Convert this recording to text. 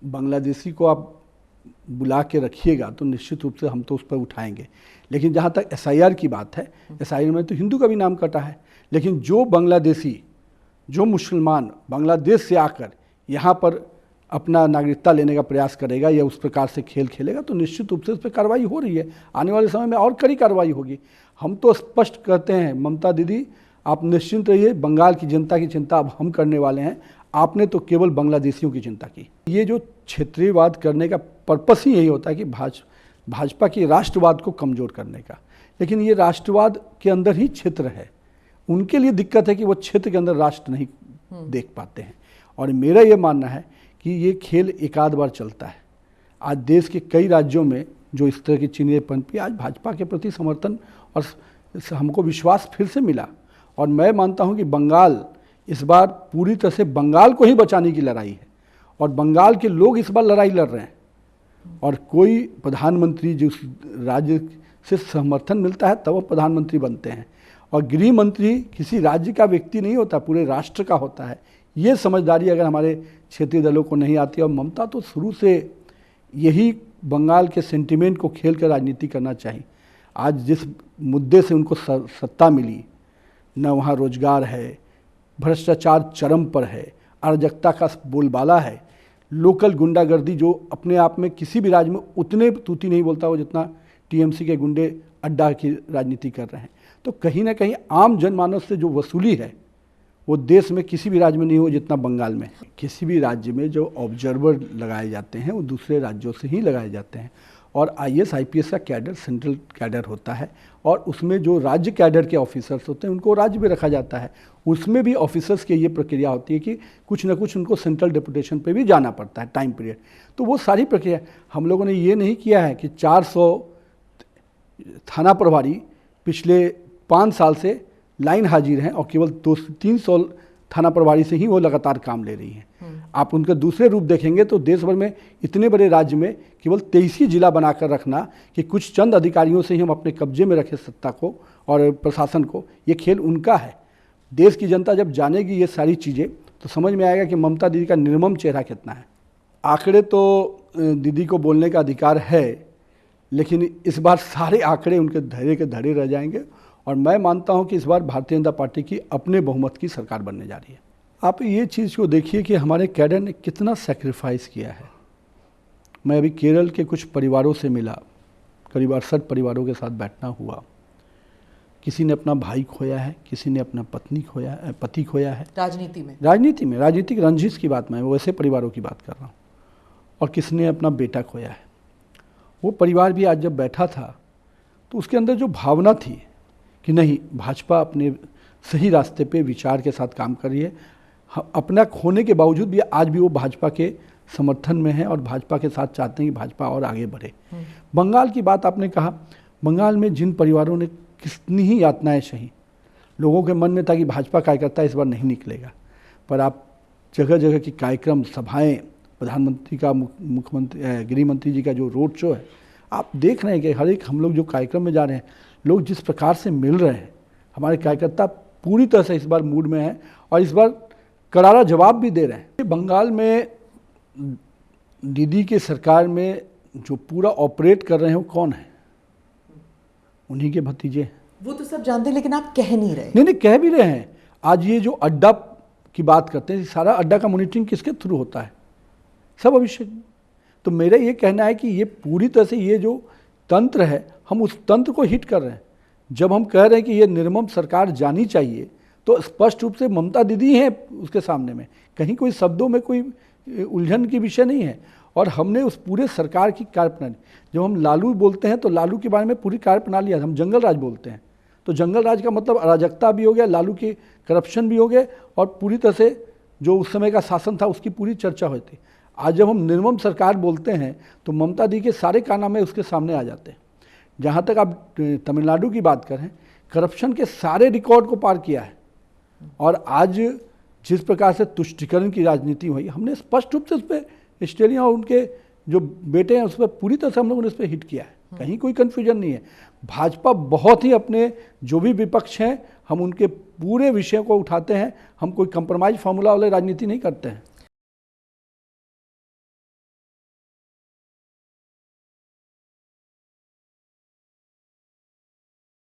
बांग्लादेशी को आप बुला के रखिएगा तो निश्चित रूप से हम तो उस पर उठाएंगे। लेकिन जहाँ तक एसआईआर की बात है, एसआईआर में तो हिंदू का भी नाम कटा है, लेकिन जो बांग्लादेशी, जो मुसलमान बांग्लादेश से आकर यहाँ पर अपना नागरिकता लेने का प्रयास करेगा या उस प्रकार से खेल खेलेगा तो निश्चित रूप से उस पर कार्रवाई हो रही है। आने वाले समय में और कड़ी कार्रवाई होगी। हम तो स्पष्ट कहते हैं, ममता दीदी आप निश्चिंत रहिए, बंगाल की जनता की चिंता अब हम करने वाले हैं। आपने तो केवल बांग्लादेशियों की चिंता की। ये जो क्षेत्रीयवाद करने का पर्पस ही यही होता है कि भाजपा की राष्ट्रवाद को कमज़ोर करने का, लेकिन ये राष्ट्रवाद के अंदर ही क्षेत्र है। उनके लिए दिक्कत है कि वो क्षेत्र के अंदर राष्ट्र नहीं देख पाते हैं। और मेरा ये मानना है कि ये खेल एक आध बार चलता है। आज देश के कई राज्यों में जो इस तरह की चीजें पनपी, आज भाजपा के प्रति समर्थन और हमको विश्वास फिर से मिला। और मैं मानता हूं कि बंगाल इस बार पूरी तरह से बंगाल को ही बचाने की लड़ाई है और बंगाल के लोग इस बार लड़ाई लड़ रहे हैं। और कोई प्रधानमंत्री जिस राज्य से समर्थन मिलता है तब वो प्रधानमंत्री बनते हैं, और गृह मंत्री किसी राज्य का व्यक्ति नहीं होता, पूरे राष्ट्र का होता है। ये समझदारी अगर हमारे क्षेत्रीय दलों को नहीं आती, और ममता तो शुरू से यही बंगाल के सेंटिमेंट को खेल कर राजनीति करना चाहिए। आज जिस मुद्दे से उनको सत्ता मिली, न वहाँ रोजगार है, भ्रष्टाचार चरम पर है, अराजकता का बोलबाला है, लोकल गुंडागर्दी जो अपने आप में किसी भी राज्य में उतने तूती नहीं बोलता हो जितना टीएमसी के गुंडे अड्डा की राजनीति कर रहे हैं। तो कहीं ना कहीं आम जनमानस से जो वसूली है वो देश में किसी भी राज्य में नहीं हो जितना बंगाल में। किसी भी राज्य में जो ऑब्जर्वर लगाए जाते हैं वो दूसरे राज्यों से ही लगाए जाते हैं, और आईएएस आईपीएस का कैडर सेंट्रल कैडर होता है, और उसमें जो राज्य कैडर के ऑफिसर्स होते हैं उनको राज्य में रखा जाता है। उसमें भी ऑफिसर्स की ये प्रक्रिया होती है कि कुछ ना कुछ उनको सेंट्रल डेपुटेशन पे भी जाना पड़ता है टाइम पीरियड। तो वो सारी प्रक्रिया हम लोगों ने ये नहीं किया है कि 400 थाना प्रभारी पिछले 5 साल से लाइन हाजिर हैं और केवल 200-300 थाना प्रभारी से ही वो लगातार काम ले रही हैं। आप उनका दूसरे रूप देखेंगे तो देश भर में इतने बड़े राज्य में केवल 23 ही जिला बनाकर रखना कि कुछ चंद अधिकारियों से ही हम अपने कब्जे में रखें सत्ता को और प्रशासन को, ये खेल उनका है। देश की जनता जब जानेगी ये सारी चीज़ें तो समझ में आएगा कि ममता दीदी का निर्मम चेहरा कितना है। आंकड़े तो दीदी को बोलने का अधिकार है, लेकिन इस बार सारे आंकड़े उनके धैर्य के धड़े रह जाएंगे, और मैं मानता हूं कि इस बार भारतीय जनता पार्टी की अपने बहुमत की सरकार बनने जा रही है। आप ये चीज़ को देखिए कि हमारे कैडर ने कितना सैक्रिफाइस किया है। मैं अभी केरल के कुछ परिवारों से मिला, करीब 68 परिवारों के साथ बैठना हुआ। किसी ने अपना भाई खोया है, किसी ने अपना पति खोया है राजनीति में राजनीतिक रंजिश की बात, मैं वैसे परिवारों की बात कर रहा हूँ, और किसी ने अपना बेटा खोया है। वो परिवार भी आज जब बैठा था तो उसके अंदर जो भावना थी कि नहीं, भाजपा अपने सही रास्ते पे विचार के साथ काम कर रही है, अपना खोने के बावजूद भी आज भी वो भाजपा के समर्थन में है और भाजपा के साथ चाहते हैं कि भाजपा और आगे बढ़े। बंगाल की बात आपने कहा, बंगाल में जिन परिवारों ने कितनी ही यातनाएं सही, लोगों के मन में था कि भाजपा कार्यकर्ता इस बार नहीं निकलेगा, पर आप जगह जगह की कार्यक्रम सभाएं, प्रधानमंत्री का मुख्यमंत्री गृह मंत्री जी का जो रोड शो है, आप देख रहे हैं कि हर एक हम लोग जो कार्यक्रम में जा रहे हैं, लोग जिस प्रकार से मिल रहे हैं, हमारे कार्यकर्ता पूरी तरह से इस बार मूड में हैं और इस बार करारा जवाब भी दे रहे हैं। बंगाल में दीदी के सरकार में जो पूरा ऑपरेट कर रहे हैं वो कौन है? उन्हीं के भतीजे। वो तो सब जानते हैं, लेकिन आप कह नहीं रहे। नहीं, कह भी रहे हैं। आज ये जो अड्डा की बात करते हैं, सारा अड्डा का मॉनिटरिंग किसके थ्रू होता है? सब अभिषेक। तो मेरा ये कहना है कि ये पूरी तरह से ये जो तंत्र है, हम उस तंत्र को हिट कर रहे हैं। जब हम कह रहे हैं कि ये निर्मम सरकार जानी चाहिए, तो स्पष्ट रूप से ममता दीदी हैं उसके सामने में, कहीं कोई शब्दों में कोई उलझन की विषय नहीं है। और हमने उस पूरे सरकार की कार्यप्रणाली, जब हम लालू बोलते हैं तो लालू के बारे में पूरी कार्यप्रणाली है। हम जंगल राज बोलते हैं तो जंगल राज का मतलब अराजकता भी हो गया, लालू की करप्शन भी हो गए, और पूरी तरह से जो उस समय का शासन था उसकी पूरी चर्चा हुई थी। आज जब हम निर्मम सरकार बोलते हैं तो ममता दी के सारे कारनामे उसके सामने आ जाते हैं। जहाँ तक आप तमिलनाडु की बात करें, करप्शन के सारे रिकॉर्ड को पार किया है, और आज जिस प्रकार से तुष्टिकरण की राजनीति हुई, हमने स्पष्ट रूप से उस पर स्टेलियन और उनके जो बेटे हैं उस पर पूरी तरह से हम लोगों ने उस पर हिट किया है। कहीं कोई कन्फ्यूजन नहीं है। भाजपा बहुत ही अपने जो भी विपक्ष हैं, हम उनके पूरे विषयों को उठाते हैं। हम कोई कंप्रोमाइज फार्मूला वाले राजनीति नहीं करते हैं।